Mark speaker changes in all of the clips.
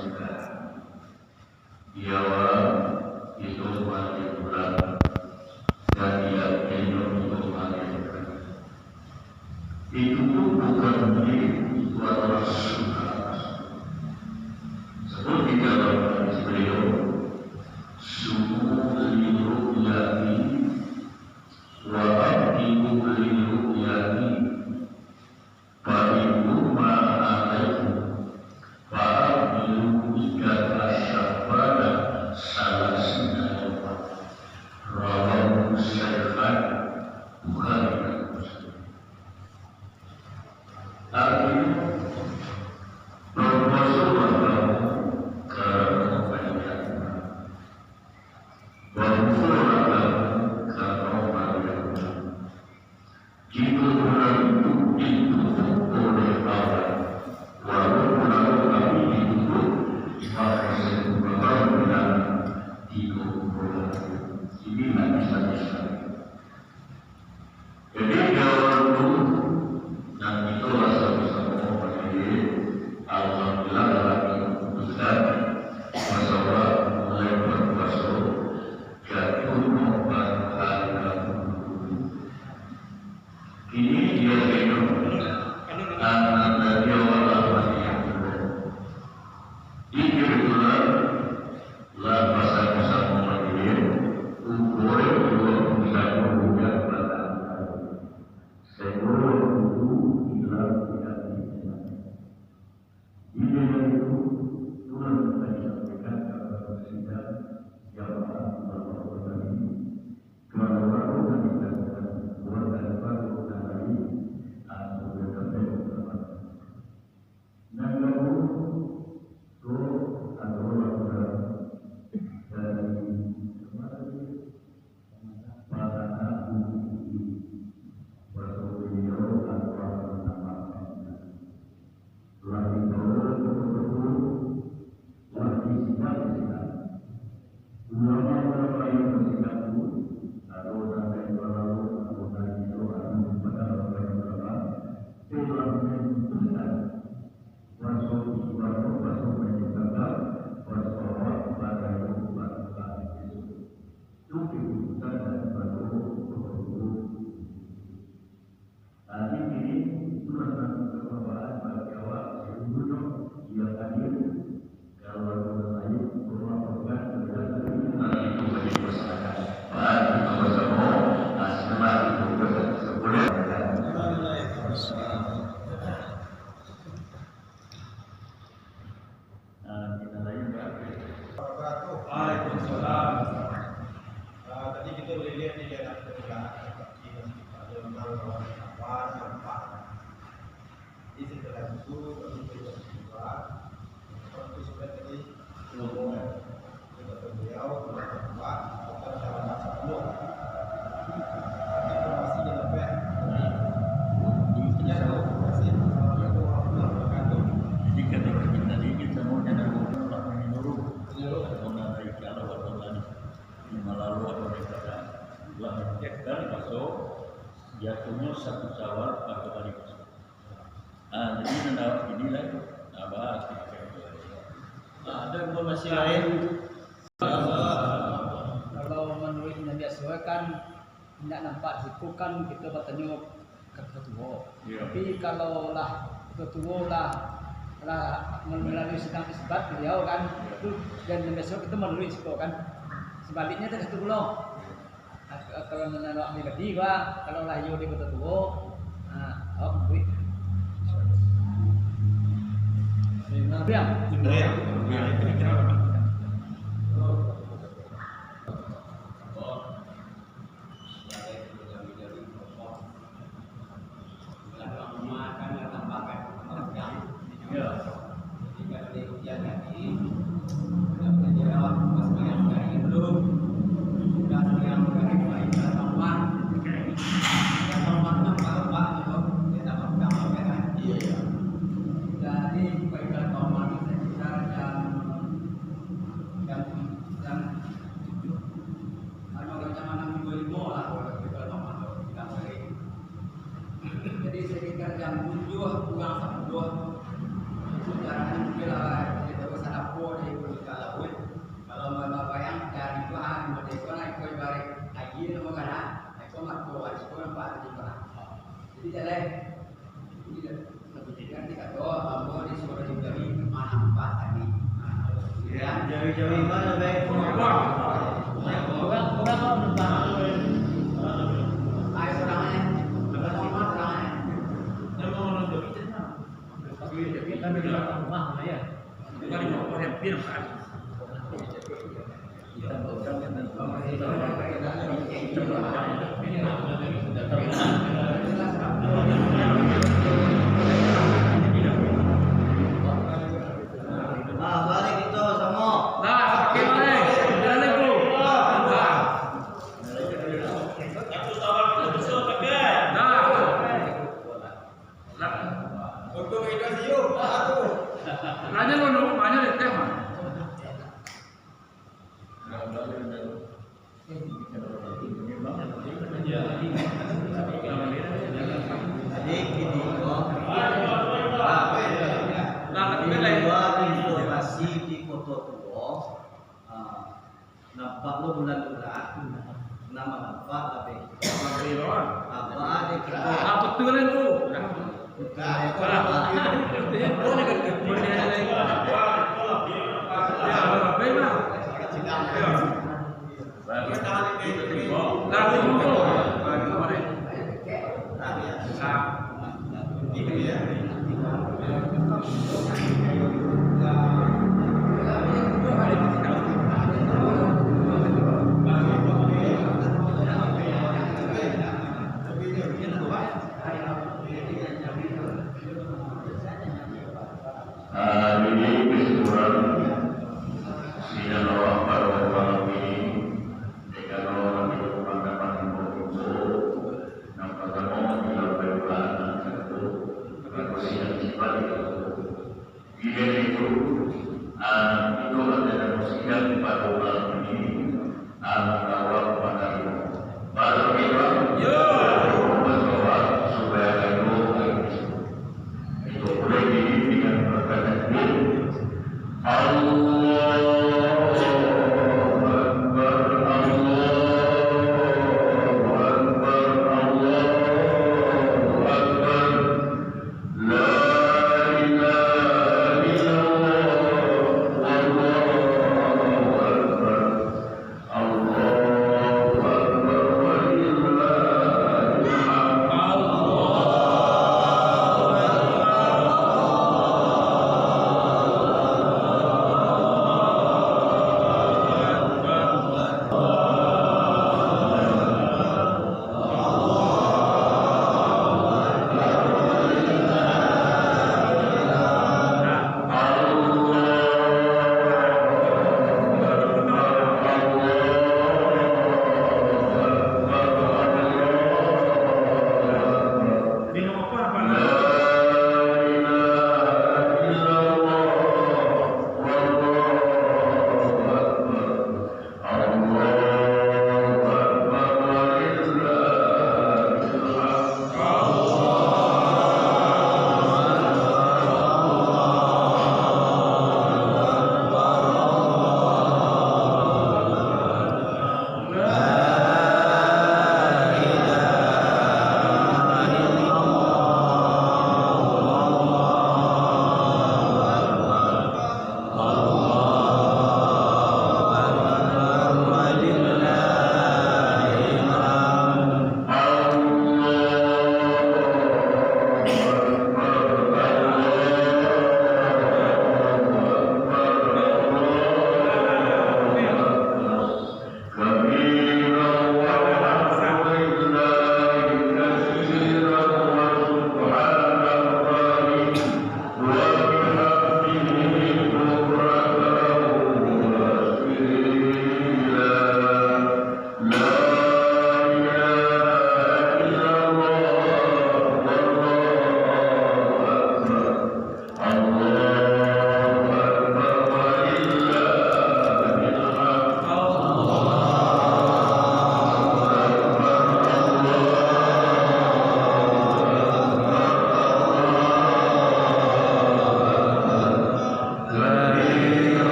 Speaker 1: sudah Jawa itu mati pulang dan dia minum itu mati pulang. Itu pun bukan itu adalah sunnah. Seperti dalam hadis beliau, sumu liru'yati wa abdimu liru'yati fa'inu ma'alaikum fa'abdilu ikata syafada salasina yawma rawahu syaikhan Bukhari dan Muslim. Artinya berpuasalah kamu karena kebaikan, berpuasalah kamu karena kebaikan. Jika orang itu ditutup oleh Allah, walaupun kami ditutup, maka sebuah bilang ditutup oleh ini tidak bisa. Jadi jawab dulu dan itulah sama-sama menjadi alhamdulillah lagi besar masalah mulai berpuasa jatuh nomor hari kamu. Ini dia hidup dan dia walaupun yang belum. Ini itulah lah bahasa menjadi ukur dua satu bulan pada sebelum itu hilang tidak bisa. Ini itu Tuhan menyampaikan kepada kita jamaah beberapa ini. Kalau baru kita buat dan baru hari atau beberapa dan lalu itu adalah dari pada beliau atau menamakannya lagi betul-betul lagi siap ulama-ulama yang bersikap itu lalu sampai lalu anggota itu akan pada ulama telah memutuskan masuk menyebabkan bersorak pada umat itu keputusan dan baru tadi ini tulisan kebawahan bagi awak sebelum dia hadir kalau lain melakukan kegiatan itu bagi masyarakat. Baik bersama asma itu boleh. Kita lain berarti.
Speaker 2: Waalaikumsalam. Tadi kita boleh lihat di dalam ketika di setelah itu kami berdoa untuk supaya tadi rombongan kepada beliau berdoa akan dalam masa penuh informasinya lebih ini adalah informasi Assalamualaikum warahmatullahi wabarakatuh.
Speaker 1: Jadi ketika kita ingin semuanya dan Allah menyeluruh mengenai kalau Allah ini melalui apa mereka telah menjadikan masuk jatuhnya satu Syawal pada hari besok. Jadi inilah apa?
Speaker 3: Ada informasi lain. Kalau menurut Nabi SAW kan tidak nampak situ kan kita bertanya ke ketua. Tapi kalau lah ketua lah melalui sidang isbat beliau kan itu dan Nabi SAW kita melalui situ kan. Sebaliknya tak satu belum. Kalau menolak pribadi pak, kalau lahir di kota tua, duit.
Speaker 2: Jauh-jauh mana baik?
Speaker 3: Kurang kalau nembang. Ayo orangnya. Orangnya. Tapi kan di belakang rumah mana ya?
Speaker 1: Bukan di bawah hampir kan.
Speaker 2: Balik itu sama.
Speaker 1: Nah, pakai mana? Jalan bro.
Speaker 2: Untuk itu sih yuk, aku.
Speaker 1: Nanya lo, nanya deh tema.
Speaker 2: Adik ini kok. Informasi di Kota Tua, nampak lo bulan-bulan, nama nampak tapi apa ada kita?
Speaker 1: Apa tuh kalian tuh?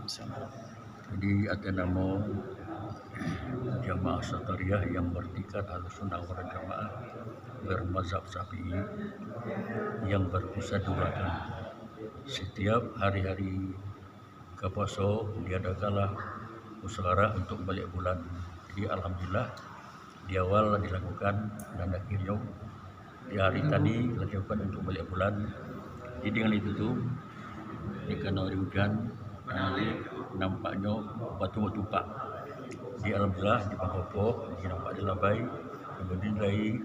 Speaker 1: Jadi ada nama Jamaah Satariyah yang bertikat Ahlussunnah wal Jamaah bermazhab Syafi'i yang berpusat di Batam. Setiap hari-hari kepuasa diadakanlah musyawarah untuk balik bulan. Jadi alhamdulillah di awal dilakukan dan akhirnya di hari tadi dilakukan untuk balik bulan. Jadi dengan itu tuh dikena hujan nanti nampaknya batu-batu pak. Di alhamdulillah di Bangkok di nampak di Labai kemudian dari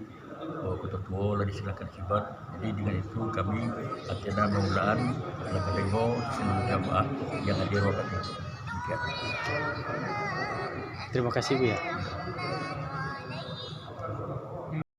Speaker 1: kota tua lah disilakan kibat. Jadi dengan itu kami akhirnya mengulaan dalam kedua seluruh jamaah yang hadir waktu itu.
Speaker 4: Terima kasih Bu ya.